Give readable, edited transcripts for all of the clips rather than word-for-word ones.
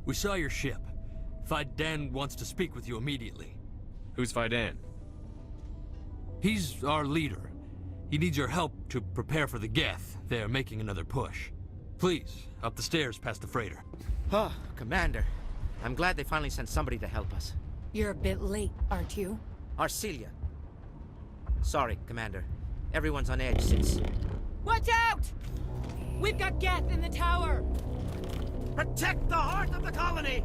We saw your ship. Fidan wants to speak with you immediately. Who's Fidan? He's our leader. He needs your help to prepare for the Geth. They're making another push. Please, up the stairs past the freighter. Oh, Commander. I'm glad they finally sent somebody to help us. You're a bit late, aren't you? Arcelia. Sorry, Commander. Everyone's on edge since... Watch out! We've got Geth in the tower! Protect the heart of the colony!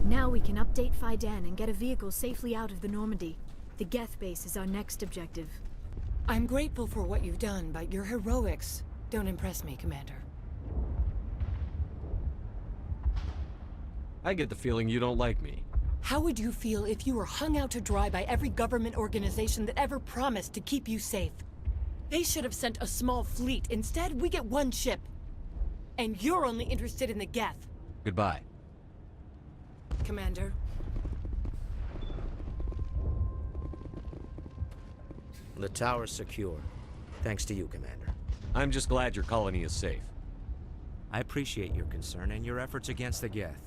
Now we can update Fidan and get a vehicle safely out of the Normandy. The Geth base is our next objective. I'm grateful for what you've done, but your heroics don't impress me, Commander. I get the feeling you don't like me. How would you feel if you were hung out to dry by every government organization that ever promised to keep you safe? They should have sent a small fleet. Instead, we get one ship. And you're only interested in the Geth. Goodbye. Commander. The tower's secure. Thanks to you, Commander. I'm just glad your colony is safe. I appreciate your concern and your efforts against the Geth.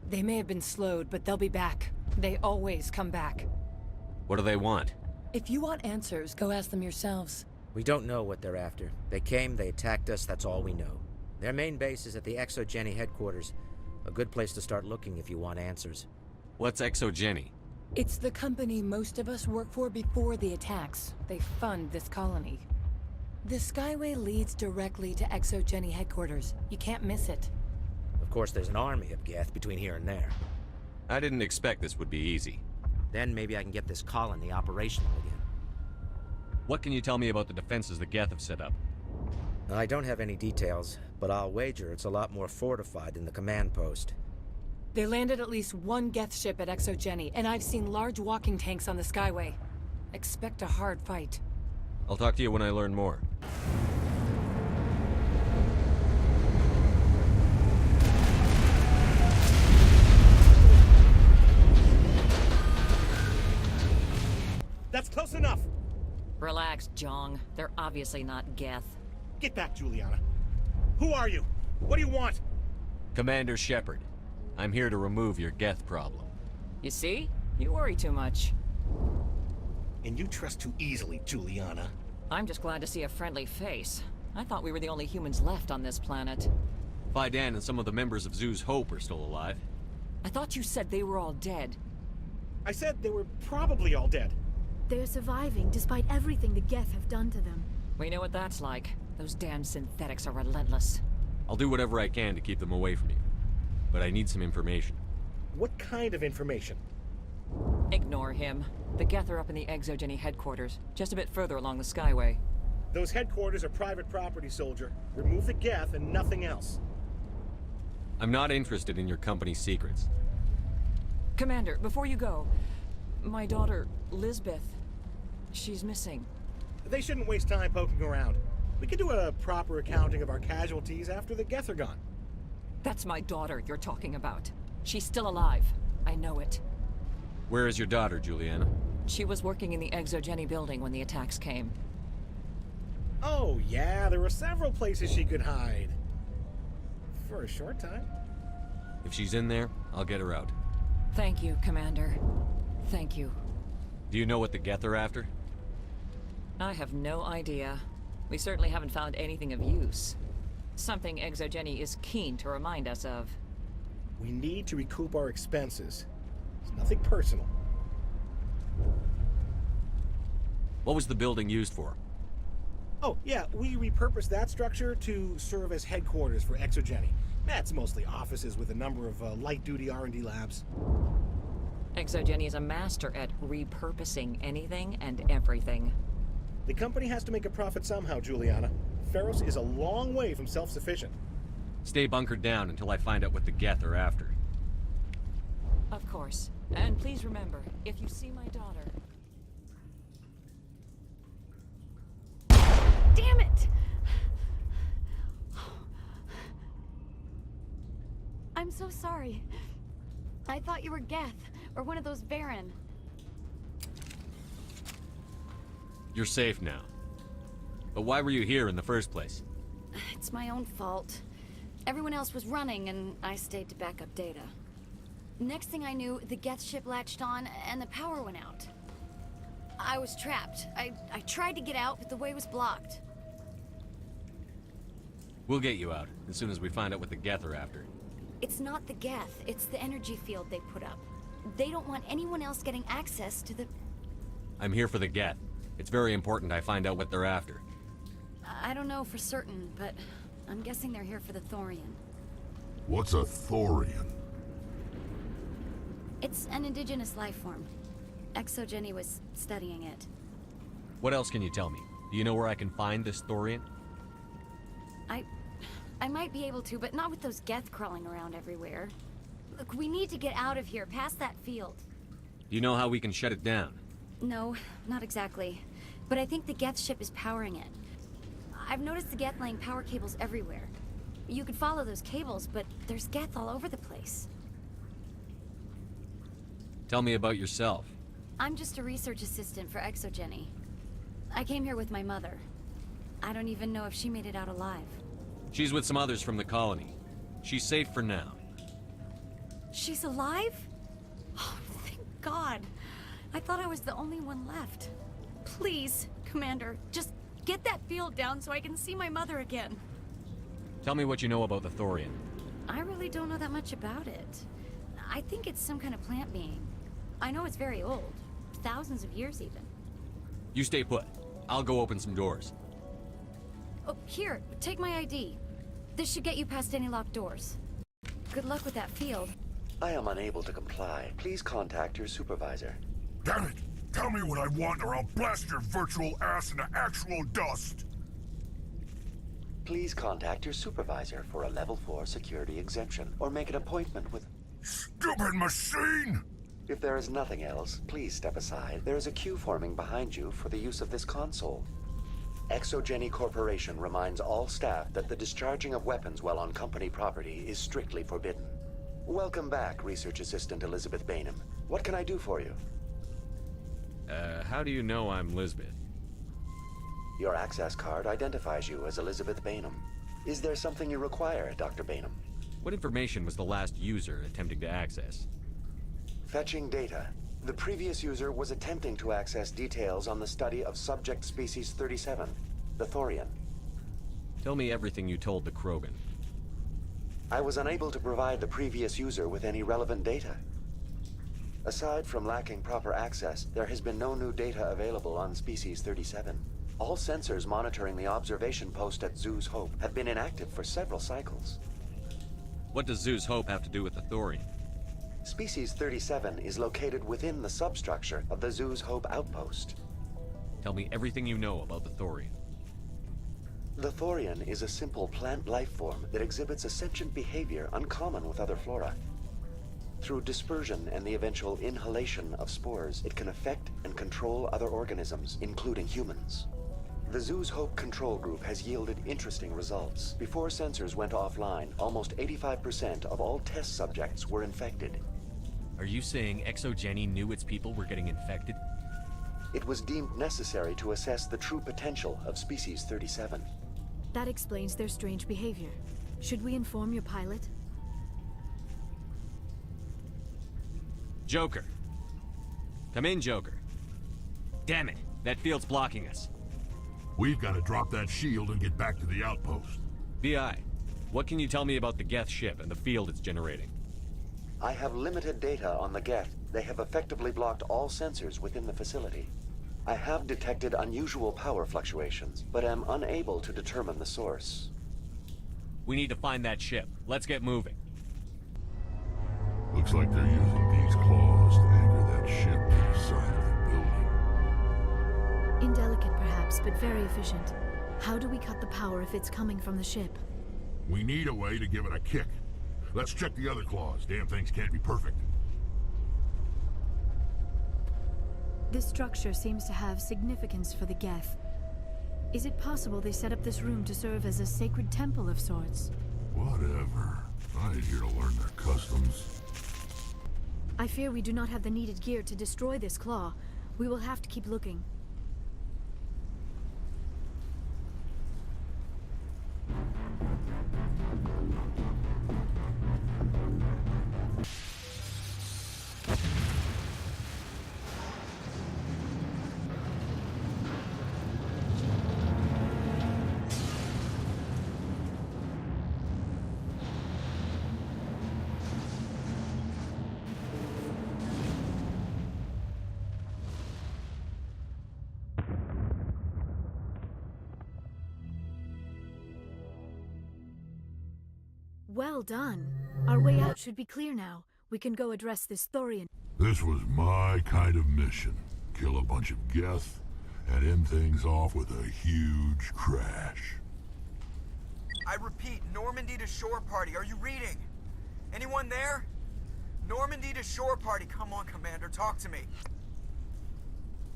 They may have been slowed, but they'll be back. They always come back. What do they want? If you want answers, go ask them yourselves. We don't know what they're after. They came, they attacked us, that's all we know. Their main base is at the Exogeny headquarters. A good place to start looking if you want answers. What's Exogeny? It's the company most of us work for before the attacks. They fund this colony. The Skyway leads directly to Exogeny headquarters. You can't miss it. Of course, there's an army of Geth between here and there. I didn't expect this would be easy. Then maybe I can get this colony operational again. What can you tell me about the defenses the Geth have set up? I don't have any details, but I'll wager it's a lot more fortified than the command post. They landed at least one Geth ship at Exogeny, and I've seen large walking tanks on the Skyway. Expect a hard fight. I'll talk to you when I learn more. That's close enough! Relax, Jong. They're obviously not Geth. Get back, Juliana. Who are you? What do you want? Commander Shepard. I'm here to remove your Geth problem. You see? You worry too much. And you trust too easily, Juliana. I'm just glad to see a friendly face. I thought we were the only humans left on this planet. Fidan and some of the members of Zoo's Hope are still alive. I thought you said they were all dead. I said they were probably all dead. They're surviving despite everything the Geth have done to them. We know what that's like. Those damn synthetics are relentless. I'll do whatever I can to keep them away from you. But I need some information. What kind of information? Ignore him. The Geth are up in the Exogeny headquarters, just a bit further along the Skyway. Those headquarters are private property, soldier. Remove the Geth and nothing else. I'm not interested in your company's secrets. Commander, before you go, my daughter, Lisbeth, she's missing. They shouldn't waste time poking around. We can do a proper accounting of our casualties after the Geth are gone. That's my daughter you're talking about. She's still alive. I know it. Where is your daughter, Juliana? She was working in the Exogeny building when the attacks came. Oh yeah, there were several places she could hide. For a short time. If she's in there, I'll get her out. Thank you, Commander. Thank you. Do you know what the Geth are after? I have no idea. We certainly haven't found anything of use. Something Exogeny is keen to remind us of. We need to recoup our expenses. It's nothing personal. What was the building used for? Oh, yeah, we repurposed that structure to serve as headquarters for Exogeny. That's mostly offices with a number of light-duty R&D labs. Exogeny is a master at repurposing anything and everything. The company has to make a profit somehow, Juliana. Feros is a long way from self-sufficient. Stay bunkered down until I find out what the Geth are after. Of course. And please remember, if you see my daughter... Damn it! I'm so sorry. I thought you were Geth, or one of those Baron. You're safe now. But why were you here in the first place? It's my own fault. Everyone else was running, and I stayed to back up data. Next thing I knew, the Geth ship latched on, and the power went out. I was trapped. I tried to get out, but the way was blocked. We'll get you out, as soon as we find out what the Geth are after. It's not the Geth, it's the energy field they put up. They don't want anyone else getting access to the... I'm here for the Geth. It's very important I find out what they're after. I don't know for certain, but I'm guessing they're here for the Thorian. What's a Thorian? It's an indigenous life form. ExoGenny was studying it. What else can you tell me? Do you know where I can find this Thorian? I might be able to, but not with those Geth crawling around everywhere. Look, we need to get out of here, past that field. Do you know how we can shut it down? No, not exactly. But I think the Geth ship is powering it. I've noticed the Geth laying power cables everywhere. You could follow those cables, but there's Geth all over the place. Tell me about yourself. I'm just a research assistant for ExoGenny. I came here with my mother. I don't even know if she made it out alive. She's with some others from the colony. She's safe for now. She's alive? Oh, thank God. I thought I was the only one left. Please, Commander, just get that field down so I can see my mother again. Tell me what you know about the Thorian. I really don't know that much about it. I think it's some kind of plant being. I know it's very old. Thousands of years, even. You stay put. I'll go open some doors. Oh, here, take my ID. This should get you past any locked doors. Good luck with that field. I am unable to comply. Please contact your supervisor. Damn it! Tell me what I want or I'll blast your virtual ass into actual dust! Please contact your supervisor for a level 4 security exemption, or make an appointment with... Stupid machine! If there is nothing else, please step aside. There is a queue forming behind you for the use of this console. ExoGenny Corporation reminds all staff that the discharging of weapons while on company property is strictly forbidden. Welcome back, Research Assistant Elizabeth Bainham. What can I do for you? How do you know I'm Lisbeth? Your access card identifies you as Elizabeth Bainham. Is there something you require, Dr. Bainham? What information was the last user attempting to access? Fetching data. The previous user was attempting to access details on the study of subject species 37, the Thorian. Tell me everything you told the Krogan. I was unable to provide the previous user with any relevant data. Aside from lacking proper access, there has been no new data available on species 37. All sensors monitoring the observation post at Zoo's Hope have been inactive for several cycles. What does Zoo's Hope have to do with the Thorian? Species 37 is located within the substructure of the Zoo's Hope outpost. Tell me everything you know about the Thorian. The Thorian is a simple plant life form that exhibits a sentient behavior uncommon with other flora. Through dispersion and the eventual inhalation of spores, it can affect and control other organisms, including humans. The Zoo's Hope control group has yielded interesting results. Before sensors went offline, almost 85% of all test subjects were infected. Are you saying ExoGenny knew its people were getting infected? It was deemed necessary to assess the true potential of species 37. That explains their strange behavior. Should we inform your pilot? Joker. Come in, Joker. Damn it, that field's blocking us. We've got to drop that shield and get back to the outpost. BI, what can you tell me about the Geth ship and the field it's generating? I have limited data on the Geth. They have effectively blocked all sensors within the facility. I have detected unusual power fluctuations, but am unable to determine the source. We need to find that ship. Let's get moving. Looks like they're using these claws to anchor that ship to the side of the building. Indelicate perhaps, but very efficient. How do we cut the power if it's coming from the ship? We need a way to give it a kick. Let's check the other claws. Damn things can't be perfect. This structure seems to have significance for the Geth. Is it possible they set up this room to serve as a sacred temple of sorts? Whatever. I ain't here to learn their customs. I fear we do not have the needed gear to destroy this claw. We will have to keep looking. Well done. Our way out should be clear now. We can go address this Thorian. This was my kind of mission. Kill a bunch of Geth and end things off with a huge crash. I repeat, Normandy to shore party. Are you reading? Anyone there? Normandy to shore party. Come on, Commander, talk to me.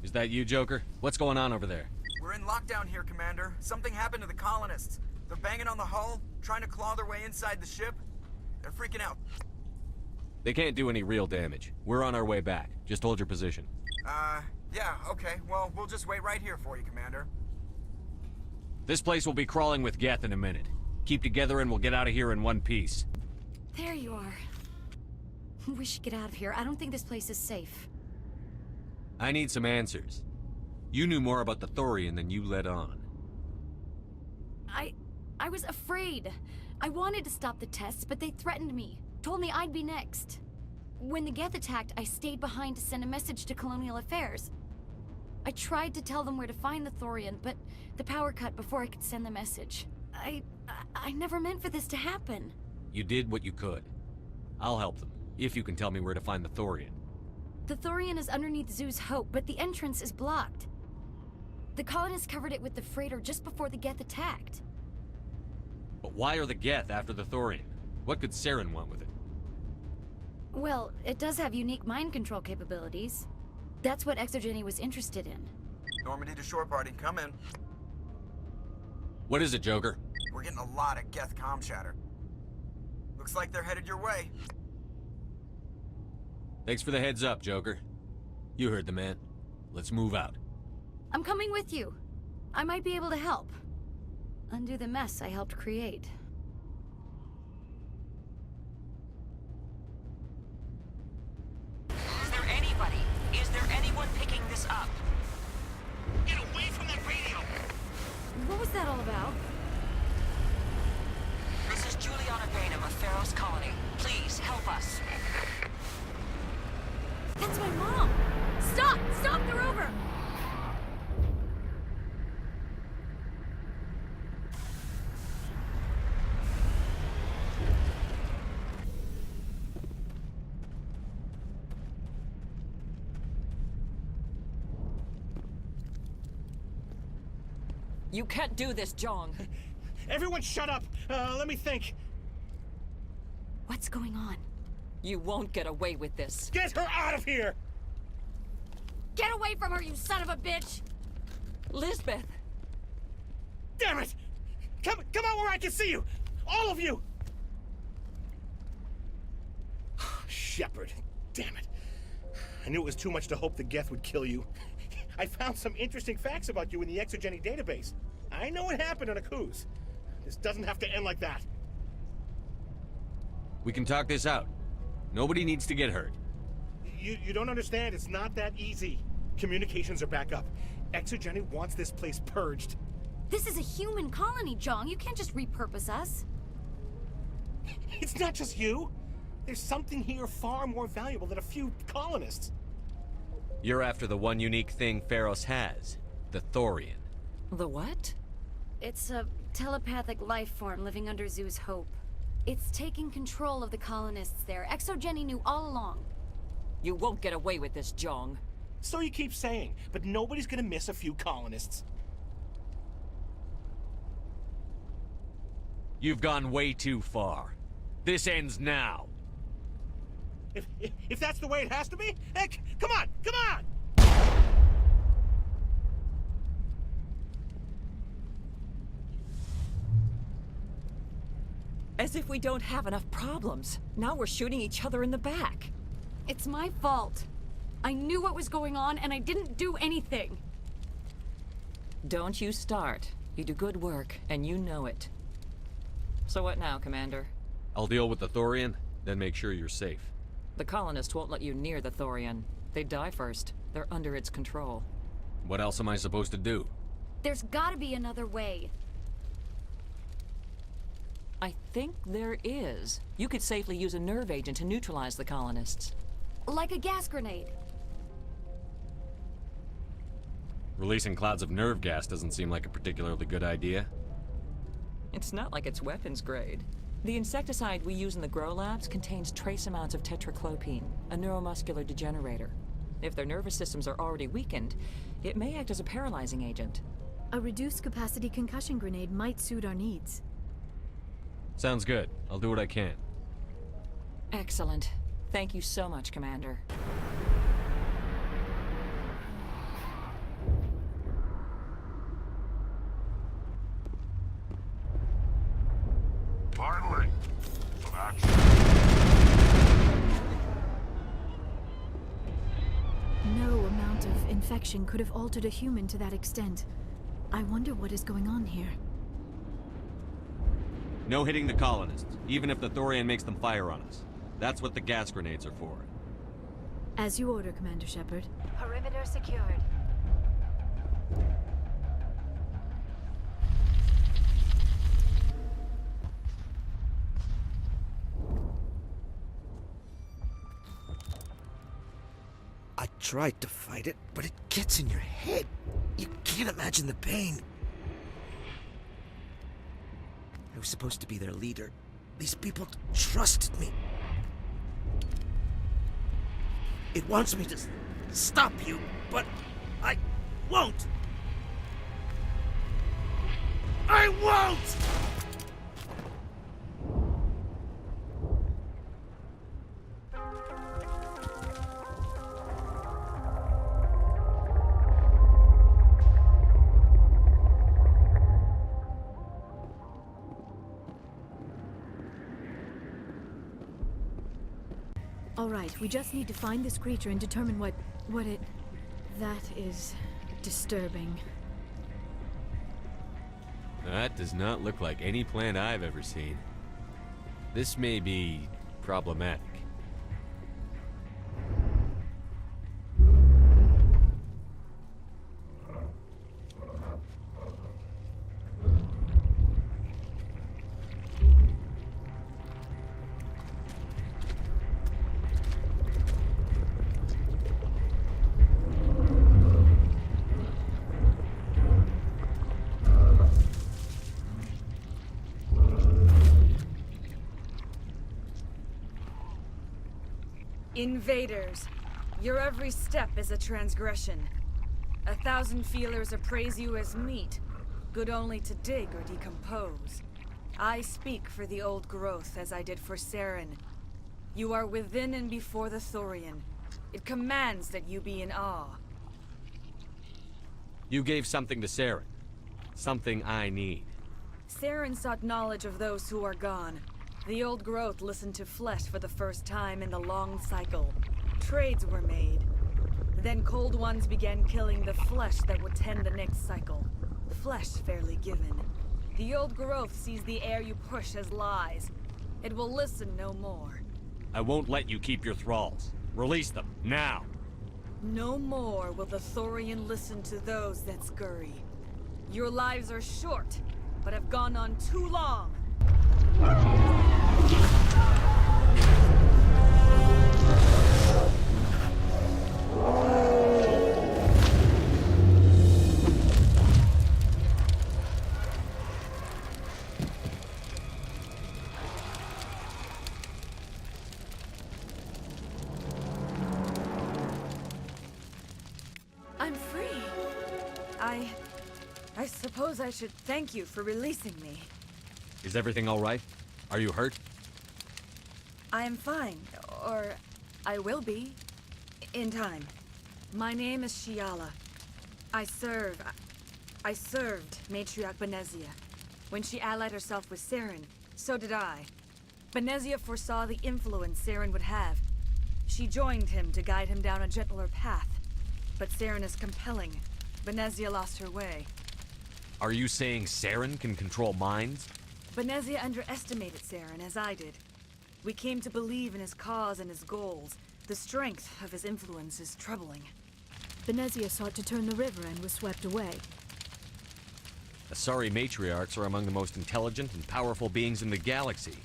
Is that you, Joker? What's going on over there? We're in lockdown here, Commander. Something happened to the colonists. They're banging on the hull, trying to claw their way inside the ship. They're freaking out. They can't do any real damage. We're on our way back. Just hold your position. Yeah, okay. Well, we'll just wait right here for you, Commander. This place will be crawling with Geth in a minute. Keep together and we'll get out of here in one piece. There you are. We should get out of here. I don't think this place is safe. I need some answers. You knew more about the Thorian than you let on. I was afraid. I wanted to stop the tests, but they threatened me. Told me I'd be next. When the Geth attacked, I stayed behind to send a message to Colonial Affairs. I tried to tell them where to find the Thorian, but the power cut before I could send the message. I never meant for this to happen. You did what you could. I'll help them, if you can tell me where to find the Thorian. The Thorian is underneath Zoo's Hope, but the entrance is blocked. The colonists covered it with the freighter just before the Geth attacked. But why are the Geth after the Thorian? What could Saren want with it? Well, it does have unique mind control capabilities. That's what Exogeny was interested in. Normandy to shore party, come in. What is it, Joker? We're getting a lot of Geth comm chatter. Looks like they're headed your way. Thanks for the heads up, Joker. You heard the man. Let's move out. I'm coming with you. I might be able to help. Undo the mess I helped create. Is there anybody? Is there anyone picking this up? Get away from that radio! What was that all about? This is Juliana Bainham of Feros Colony. Please, help us. That's my mom! Stop! Stop the rover! You can't do this, Jong. Everyone shut up! Let me think. What's going on? You won't get away with this. Get her out of here! Get away from her, you son of a bitch! Lisbeth! Damn it! Come out where I can see you! All of you! Shepard, damn it. I knew it was too much to hope the Geth would kill you. I found some interesting facts about you in the Exogeny database. I know what happened on Akuz. This doesn't have to end like that. We can talk this out. Nobody needs to get hurt. You don't understand. It's not that easy. Communications are back up. Exogeny wants this place purged. This is a human colony, Jong. You can't just repurpose us. It's not just you. There's something here far more valuable than a few colonists. You're after the one unique thing Feros has, the Thorian. The what? It's a telepathic life form living under Zoo's Hope. It's taking control of the colonists there. Exogeny knew all along. You won't get away with this, Jong. So you keep saying, but nobody's gonna miss a few colonists. You've gone way too far. This ends now. If that's the way it has to be, heck, come on, come on! As if we don't have enough problems. Now we're shooting each other in the back. It's my fault. I knew what was going on, and I didn't do anything. Don't you start. You do good work, and you know it. So what now, Commander? I'll deal with the Thorian, then make sure you're safe. The colonists won't let you near the Thorian. They'd die first. They're under its control. What else am I supposed to do? There's gotta be another way. I think there is. You could safely use a nerve agent to neutralize the colonists. Like a gas grenade. Releasing clouds of nerve gas doesn't seem like a particularly good idea. It's not like it's weapons grade. The insecticide we use in the grow labs contains trace amounts of tetraclopine, a neuromuscular degenerator. If their nervous systems are already weakened, it may act as a paralyzing agent. A reduced capacity concussion grenade might suit our needs. Sounds good. I'll do what I can. Excellent. Thank you so much, Commander. Finally, some action. No amount of infection could have altered a human to that extent. I wonder what is going on here. No hitting the colonists, even if the Thorian makes them fire on us. That's what the gas grenades are for. As you order, Commander Shepard. Perimeter secured. I tried to fight it, but it gets in your head. You can't imagine the pain. I was supposed to be their leader. These people trusted me. It wants me to stop you, but I won't. I won't! All right, we just need to find this creature and determine what it... That is disturbing. That does not look like any plant I've ever seen. This may be problematic. Invaders, your every step is a transgression. 1,000 feelers appraise you as meat, good only to dig or decompose. I speak for the old growth as I did for Saren. You are within and before the Thorian. It commands that you be in awe. You gave something to Saren. Something I need. Saren sought knowledge of those who are gone. The old growth listened to flesh for the first time in the long cycle. Trades were made. Then cold ones began killing the flesh that would tend the next cycle. Flesh fairly given. The old growth sees the air you push as lies. It will listen no more. I won't let you keep your thralls. Release them, now! No more will the Thorian listen to those that scurry. Your lives are short, but have gone on too long. I'm free. I suppose I should thank you for releasing me. Is everything all right? Are you hurt? I am fine, or I will be, in time. My name is Shiala. I served Matriarch Benezia. When she allied herself with Saren, so did I. Benezia foresaw the influence Saren would have. She joined him to guide him down a gentler path. But Saren is compelling. Benezia lost her way. Are you saying Saren can control minds? Benezia underestimated Saren, as I did. We came to believe in his cause and his goals. The strength of his influence is troubling. Benezia sought to turn the river and was swept away. Asari matriarchs are among the most intelligent and powerful beings in the galaxy.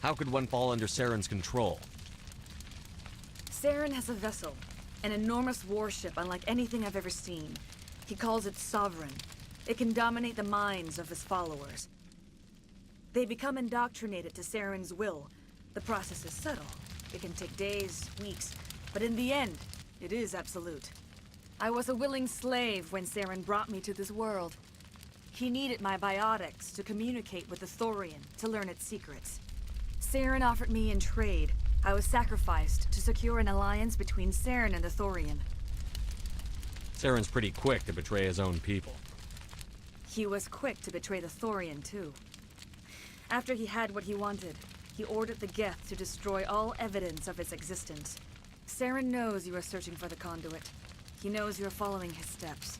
How could one fall under Saren's control? Saren has a vessel, an enormous warship unlike anything I've ever seen. He calls it Sovereign. It can dominate the minds of his followers. They become indoctrinated to Saren's will. The process is subtle. It can take days, weeks, but in the end, it is absolute. I was a willing slave when Saren brought me to this world. He needed my biotics to communicate with the Thorian, to learn its secrets. Saren offered me in trade. I was sacrificed to secure an alliance between Saren and the Thorian. Saren's pretty quick to betray his own people. He was quick to betray the Thorian, too. After he had what he wanted, he ordered the Geth to destroy all evidence of its existence. Saren knows you are searching for the conduit. He knows you are following his steps.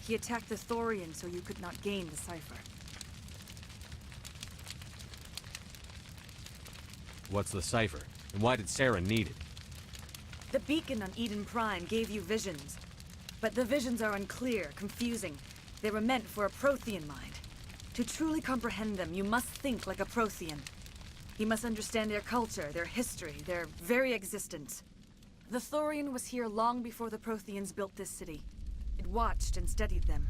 He attacked the Thorian so you could not gain the cipher. What's the cipher? And why did Saren need it? The beacon on Eden Prime gave you visions. But the visions are unclear, confusing. They were meant for a Prothean mind. To truly comprehend them, you must think like a Prothean. You must understand their culture, their history, their very existence. The Thorian was here long before the Protheans built this city. It watched and studied them.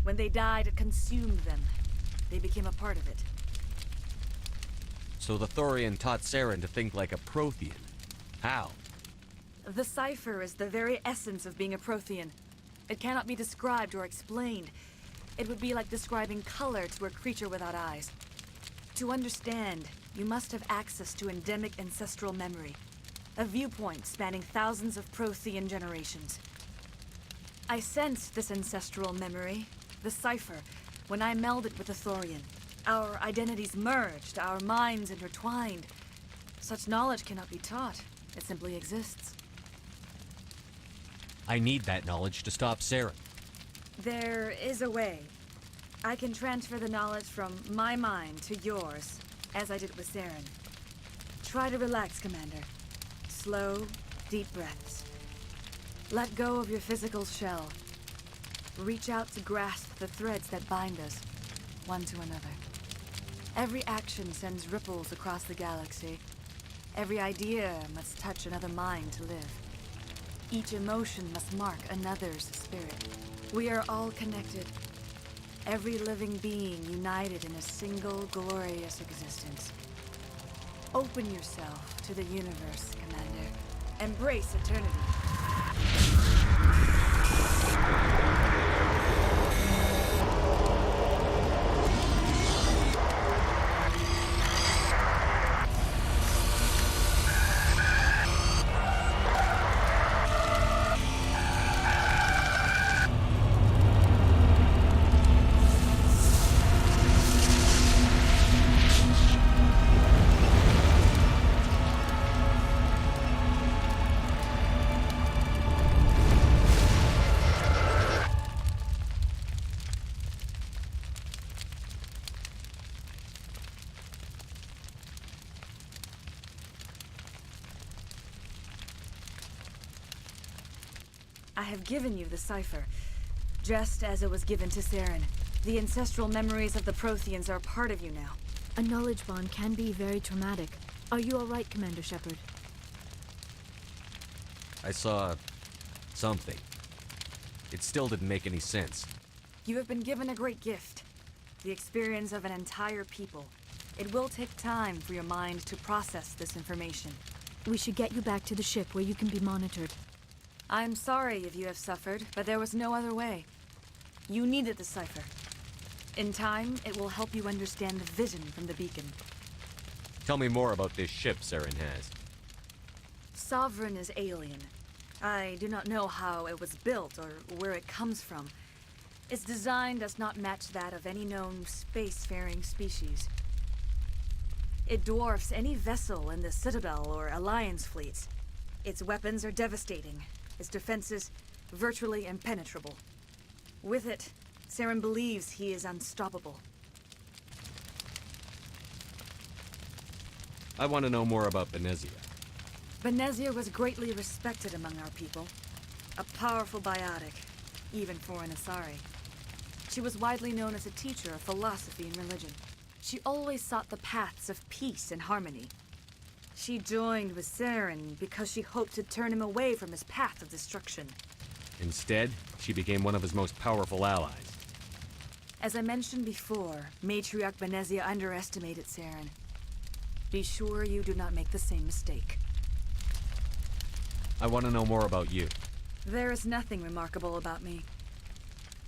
When they died, it consumed them. They became a part of it. So the Thorian taught Saren to think like a Prothean. How? The cipher is the very essence of being a Prothean. It cannot be described or explained. It would be like describing color to a creature without eyes. To understand, you must have access to endemic ancestral memory. A viewpoint spanning thousands of Prothean generations. I sensed this ancestral memory, the cipher, when I melded with the Thorian. Our identities merged, our minds intertwined. Such knowledge cannot be taught. It simply exists. I need that knowledge to stop Saren. There is a way. I can transfer the knowledge from my mind to yours, as I did with Saren. Try to relax, Commander. Slow, deep breaths. Let go of your physical shell. Reach out to grasp the threads that bind us, one to another. Every action sends ripples across the galaxy. Every idea must touch another mind to live. Each emotion must mark another's spirit. We are all connected. Every living being united in a single glorious existence. Open yourself to the universe, Commander. Embrace eternity. I have given you the cipher, just as it was given to Saren. The ancestral memories of the Protheans are part of you now. A knowledge bond can be very traumatic. Are you all right, Commander Shepard? I saw something. It still didn't make any sense. You have been given a great gift. The experience of an entire people. It will take time for your mind to process this information. We should get you back to the ship where you can be monitored. I'm sorry if you have suffered, but there was no other way. You needed the cipher. In time, it will help you understand the vision from the beacon. Tell me more about this ship Saren has. Sovereign is alien. I do not know how it was built or where it comes from. Its design does not match that of any known spacefaring species. It dwarfs any vessel in the Citadel or Alliance fleets. Its weapons are devastating. Its defenses virtually impenetrable. With it, Saren believes he is unstoppable. I want to know more about Benezia. Benezia was greatly respected among our people. A powerful biotic, even for an Asari. She was widely known as a teacher of philosophy and religion. She always sought the paths of peace and harmony. She joined with Saren because she hoped to turn him away from his path of destruction. Instead, she became one of his most powerful allies. As I mentioned before, Matriarch Benezia underestimated Saren. Be sure you do not make the same mistake. I want to know more about you. There is nothing remarkable about me.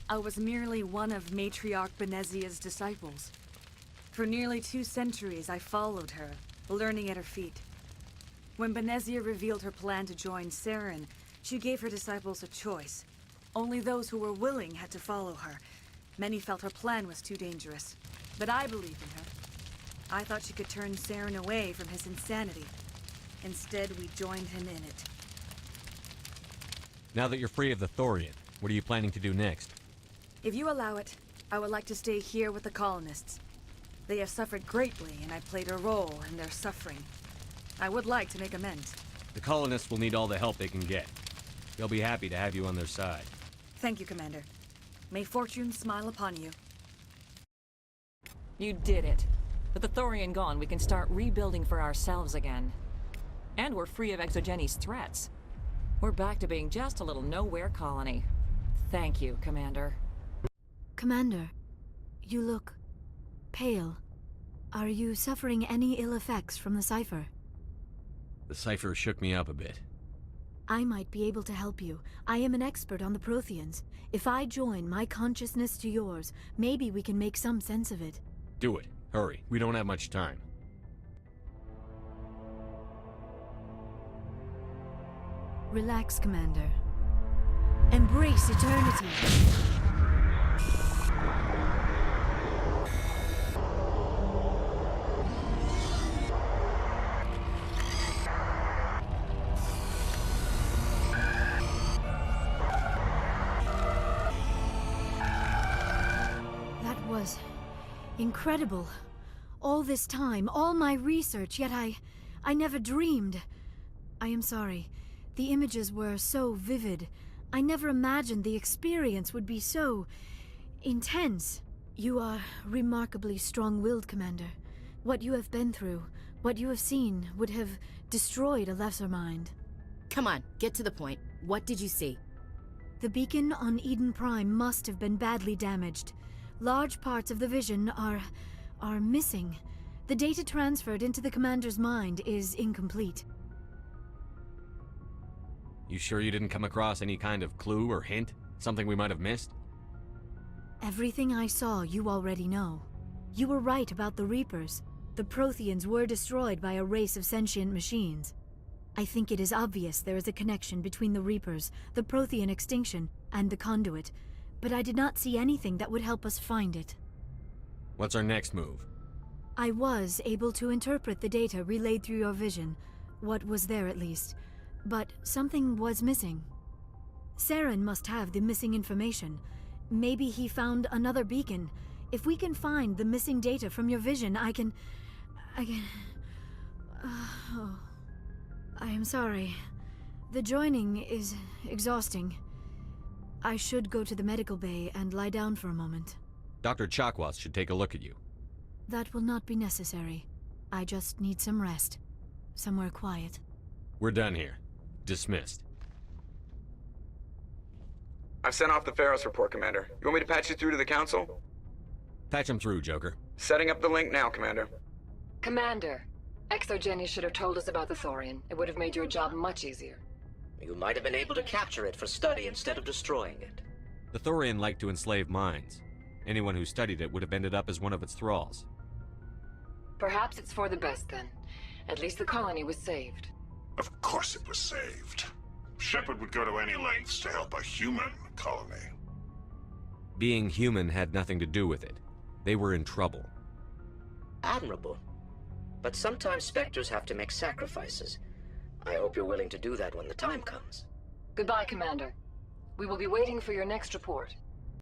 I was merely one of Matriarch Benezia's disciples. For nearly 2 centuries, I followed her, learning at her feet. When Benezia revealed her plan to join Saren, she gave her disciples a choice. Only those who were willing had to follow her. Many felt her plan was too dangerous, but I believed in her. I thought she could turn Saren away from his insanity. Instead, we joined him in it. Now that you're free of the Thorian, what are you planning to do next? If you allow it, I would like to stay here with the colonists. They have suffered greatly, and I played a role in their suffering. I would like to make amends. The colonists will need all the help they can get. They'll be happy to have you on their side. Thank you, Commander. May fortune smile upon you. You did it. With the Thorian gone, we can start rebuilding for ourselves again. And we're free of Exogeni's threats. We're back to being just a little nowhere colony. Thank you, Commander. Commander, you look pale. Are you suffering any ill effects from the cipher? The cipher shook me up a bit. I might be able to help you. I am an expert on the Protheans. If I join my consciousness to yours, maybe we can make some sense of it. Do it. Hurry. We don't have much time. Relax, Commander. Embrace eternity. That was incredible. All this time, all my research, yet I never dreamed. I am sorry. The images were so vivid. I never imagined the experience would be so intense. You are remarkably strong-willed, Commander. What you have been through, what you have seen, would have destroyed a lesser mind. Come on, get to the point. What did you see? The beacon on Eden Prime must have been badly damaged. Large parts of the vision are missing. The data transferred into the Commander's mind is incomplete. You sure you didn't come across any kind of clue or hint? Something we might have missed? Everything I saw you already know. You were right about the Reapers. The Protheans were destroyed by a race of sentient machines. I think it is obvious there is a connection between the Reapers, the Prothean extinction, and the Conduit, but I did not see anything that would help us find it. What's our next move? I was able to interpret the data relayed through your vision, what was there at least, but something was missing. Saren must have the missing information. Maybe he found another beacon. If we can find the missing data from your vision, I can... Oh. I am sorry. The joining is exhausting. I should go to the medical bay and lie down for a moment. Dr. Chakwas should take a look at you. That will not be necessary. I just need some rest. Somewhere quiet. We're done here. Dismissed. I've sent off the Feros report, Commander. You want me to patch you through to the Council? Patch him through, Joker. Setting up the link now, Commander. Commander, Exogeny should have told us about the Thorian. It would have made your job much easier. You might have been able to capture it for study instead of destroying it. The Thorian liked to enslave minds. Anyone who studied it would have ended up as one of its thralls. Perhaps it's for the best then. At least the colony was saved. Of course it was saved. Shepard would go to any lengths to help a human colony. Being human had nothing to do with it. They were in trouble. Admirable. But sometimes Spectres have to make sacrifices. I hope you're willing to do that when the time comes. Goodbye, Commander. We will be waiting for your next report.